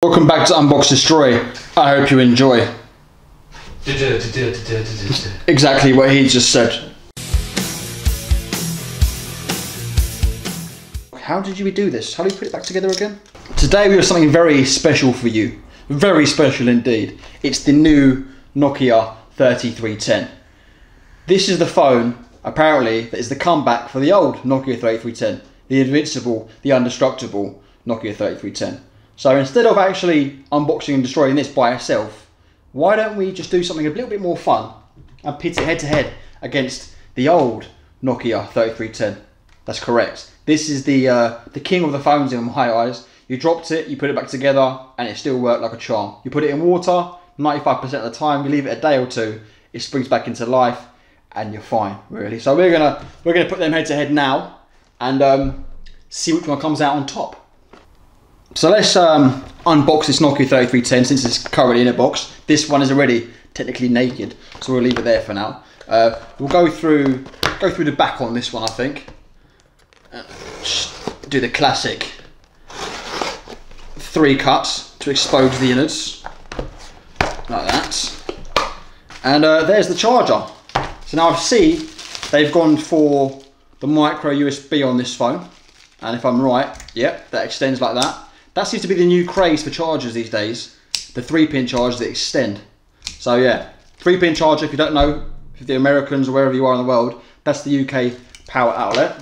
Welcome back to Unbox Destroy. I hope you enjoy. Exactly what he just said. How did we do this? How do we put it back together again? Today we have something very special for you. Very special indeed. It's the new Nokia 3310. This is the phone, apparently, that is the comeback for the old Nokia 3310. The invincible, the indestructible Nokia 3310. So instead of actually unboxing and destroying this by itself, why don't we just do something a little bit more fun and pit it head to head against the old Nokia 3310. That's correct. This is the king of the phones in my eyes. You dropped it, you put it back together, and it still worked like a charm. You put it in water, 95% of the time, you leave it a day or two, it springs back into life, and you're fine, really. So we're gonna put them head to head now, and see which one comes out on top. So let's unbox this Nokia 3310 since it's currently in a box. This one is already technically naked, so we'll leave it there for now. We'll go through the back on this one, I think. Just do the classic 3 cuts to expose the innards, like that. And there's the charger. So now I see they've gone for the micro USB on this phone, and if I'm right, yep, that extends like that. That seems to be the new craze for chargers these days, the 3-pin chargers that extend. So yeah, 3-pin charger, if you don't know, if the Americans or wherever you are in the world, that's the UK power outlet.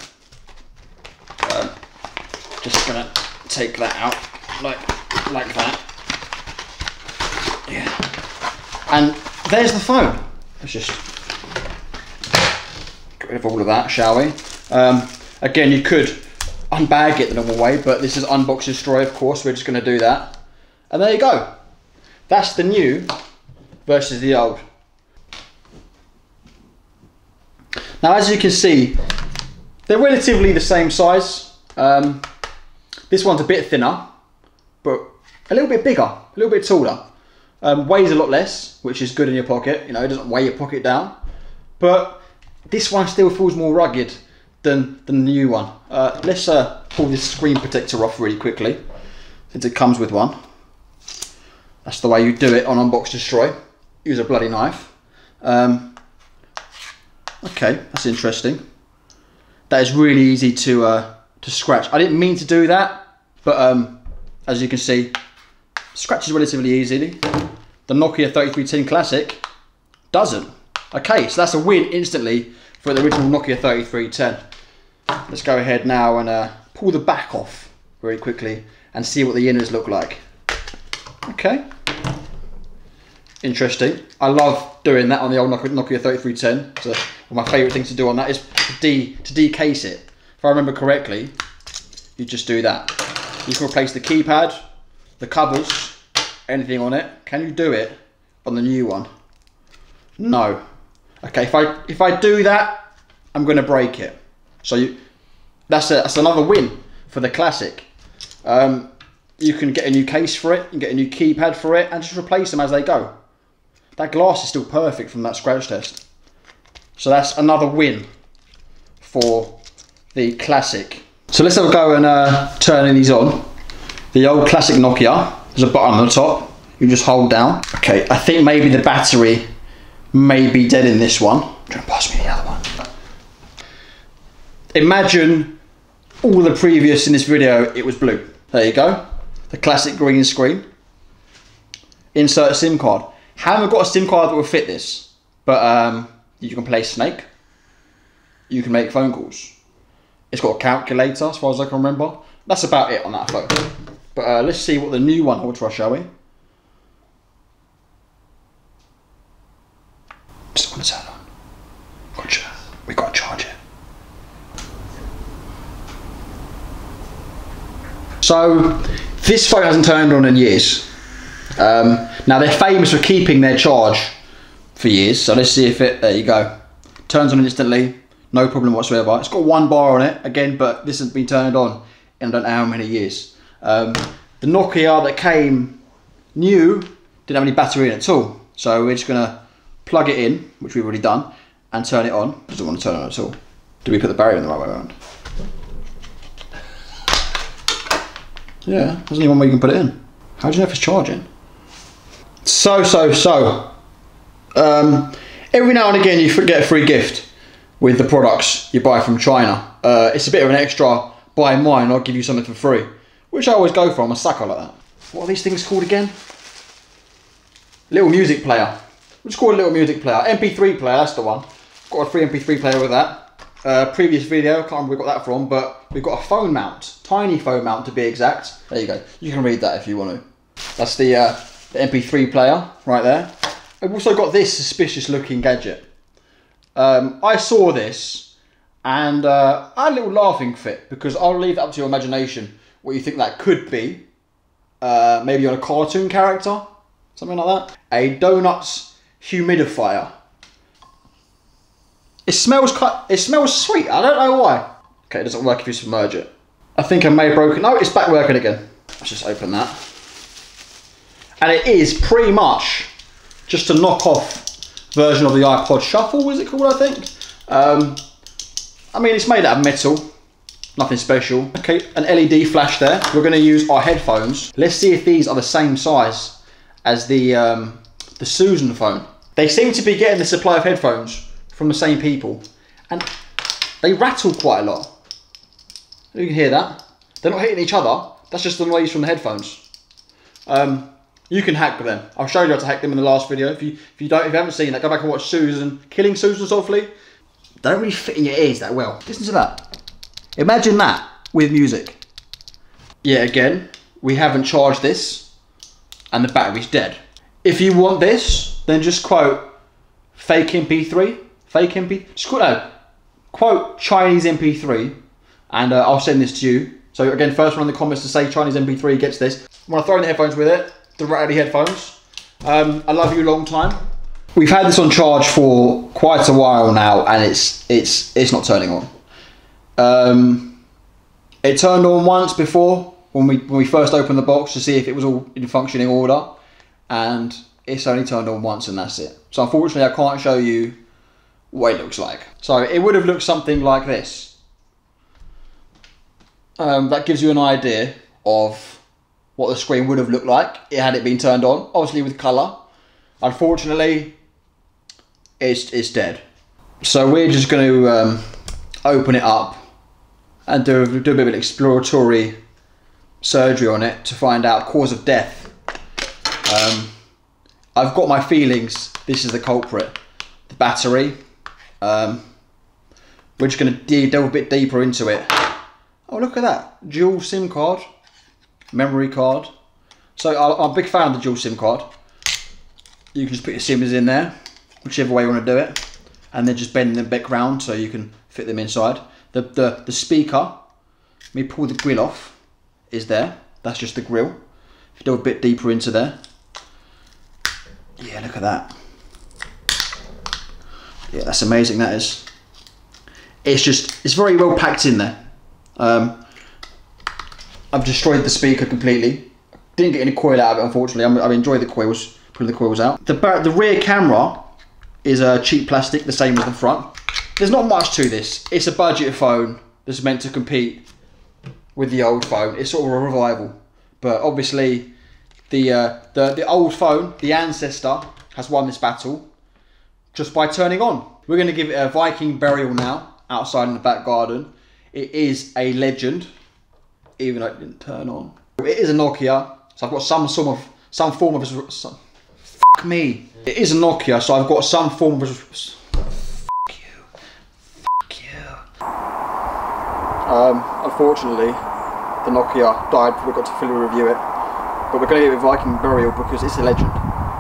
Just gonna take that out, like that. Yeah. And there's the phone. Let's just get rid of all of that, shall we? Again, you could unbag it the normal way, but this is Unbox Destroy, of course. We're just going to do that. And there you go. That's the new versus the old. Now, as you can see, they're relatively the same size. This one's a bit thinner, but a little bit bigger, a little bit taller. Weighs a lot less, which is good in your pocket. You know, it doesn't weigh your pocket down. But this one still feels more rugged than the new one. Let's pull this screen protector off really quickly, since it comes with one. That's the way you do it on Unbox Destroy. Use a bloody knife. Okay, that's interesting. That is really easy to scratch. I didn't mean to do that, but as you can see, scratches relatively easily. The Nokia 3310 Classic doesn't. Okay, so that's a win instantly for the original Nokia 3310. Let's go ahead now and pull the back off very quickly and see what the innards look like. Okay. Interesting. I love doing that on the old Nokia 3310. So one of my favourite things to do on that is to decase it. If I remember correctly, you just do that. You can replace the keypad, the covers, anything on it. Can you do it on the new one? No. Okay, if I do that, I'm going to break it. So that's another win for the Classic. You can get a new case for it, you can get a new keypad for it, and just replace them as they go. That glass is still perfect from that scratch test. So that's another win for the Classic. So let's have a go and turn these on. The old Classic Nokia, there's a button on the top, you just hold down. Okay, I think maybe the battery may be dead in this one. Try and pass me the other one. Imagine all the previous in this video, it was blue. There you go. The classic green screen. Insert a SIM card. Haven't got a SIM card that will fit this, but you can play Snake. You can make phone calls. It's got a calculator as far as I can remember. That's about it on that phone. But let's see what the new one holds for us, shall we? Just want to turn on. We got to charge it. So this phone hasn't turned on in years. Now they're famous for keeping their charge for years. So let's see if it, there you go. Turns on instantly, no problem whatsoever. It's got 1 bar on it again, but this hasn't been turned on in I don't know how many years. The Nokia that came new didn't have any battery in it at all. So we're just gonna plug it in, which we've already done, and turn it on. Doesn't want to turn it on at all. Do we put the barrier in the right way around? Yeah, there's only one way you can put it in. How do you know if it's charging? So. Every now and again you get a free gift with the products you buy from China. It's a bit of an extra buy mine, I'll give you something for free, which I always go for. I'm a sucker like that. What are these things called again? Little music player. We'll just call it a little music player. MP3 player, that's the one. Got a free MP3 player with that. Previous video, I can't remember where we got that from, but we've got a phone mount. Tiny phone mount to be exact. There you go. You can read that if you want to. That's the MP3 player right there. I've also got this suspicious looking gadget. I saw this and I had a little laughing fit, because I'll leave that up to your imagination what you think that could be. Maybe on a cartoon character, something like that. A donuts humidifier. It smells sweet. I don't know why. Okay, it doesn't work if you submerge it. I think I may have broken. No, it's back working again. Let's just open that. And it is pretty much just a knockoff version of the iPod Shuffle, was it called, I think? I mean, it's made out of metal, nothing special. Okay, an LED flash there. We're going to use our headphones. Let's see if these are the same size as the Susan phone. They seem to be getting the supply of headphones from the same people, and they rattle quite a lot. You can hear that. They're not hitting each other. That's just the noise from the headphones. You can hack them. I'll show you how to hack them in the last video. If you haven't seen that, go back and watch Susan Killing Susan Softly. They don't really fit in your ears that well. Listen to that. Imagine that with music. Yeah, again, we haven't charged this, and the battery's dead. If you want this, then just quote fake MP3, just quote Chinese MP3, and I'll send this to you. So again, first one in the comments to say Chinese MP3 gets this. I'm gonna throw in the headphones with it. The Ratty headphones. I love you long time. We've had this on charge for quite a while now, and it's not turning on. It turned on once before when we first opened the box to see if it was all in functioning order, and it's only turned on once, and that's it. So unfortunately, I can't show you what it looks like. So it would have looked something like this. That gives you an idea of what the screen would have looked like had it been turned on, obviously with colour. Unfortunately, it's dead. So we're just going to open it up and do a bit of an exploratory surgery on it to find out cause of death. I've got my feelings this is the culprit, the battery. We're just going to delve a bit deeper into it. Oh, look at that, dual SIM card. Memory card. So I'm a big fan of the dual SIM card. You can just put your SIMs in there, whichever way you want to do it, and then just bend them back round so you can fit them inside. The speaker, let me pull the grill off, is there. That's just the grill. If you delve a bit deeper into there. Yeah, look at that. Yeah, that's amazing, that is. It's very well packed in there. I've destroyed the speaker completely. Didn't get any coil out of it, unfortunately. I've enjoyed the coils, pulling the coils out. The rear camera is cheap plastic, the same as the front. There's not much to this. It's a budget phone that's meant to compete with the old phone. It's sort of a revival. But obviously, the old phone, the ancestor, has won this battle just by turning on. We're going to give it a Viking burial now, outside in the back garden. It is a legend, even though it didn't turn on. It is a Nokia, so I've got some form of fuck me. It is a Nokia, so I've got some form of fuck you. Unfortunately, the Nokia died before we got to fully review it. But we're going to give it a Viking burial because it's a legend.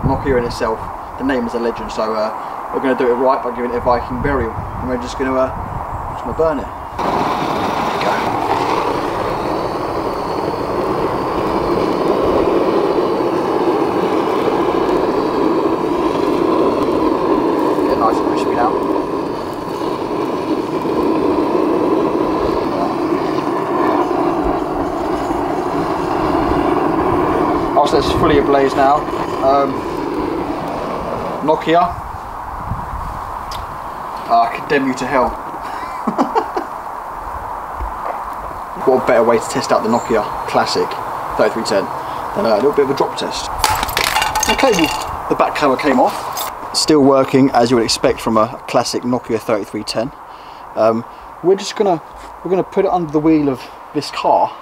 Nokia in itself, the name is a legend. So we're going to do it right by giving it a Viking burial, and we're just going to burn it. So it's fully ablaze now. Nokia, I condemn you to hell. What a better way to test out the Nokia Classic 3310 and a little bit of a drop test. Okay, well, the back cover came off. Still working as you would expect from a classic Nokia 3310. We're gonna put it under the wheel of this car.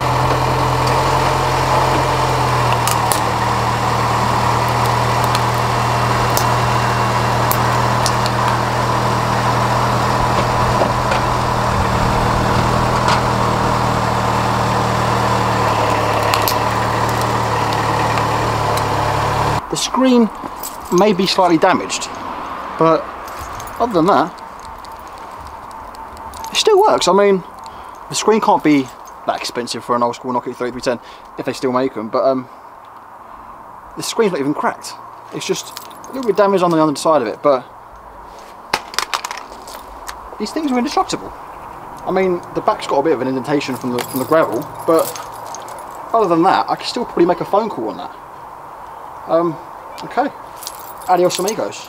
The screen may be slightly damaged, but other than that, it still works. I mean, the screen can't be that expensive for an old school Nokia 3310 if they still make them, but the screen's not even cracked. It's just a little bit damaged on the underside of it, but these things are indestructible. I mean, the back's got a bit of an indentation from the gravel, but other than that, I can still probably make a phone call on that. Okay, adios amigos.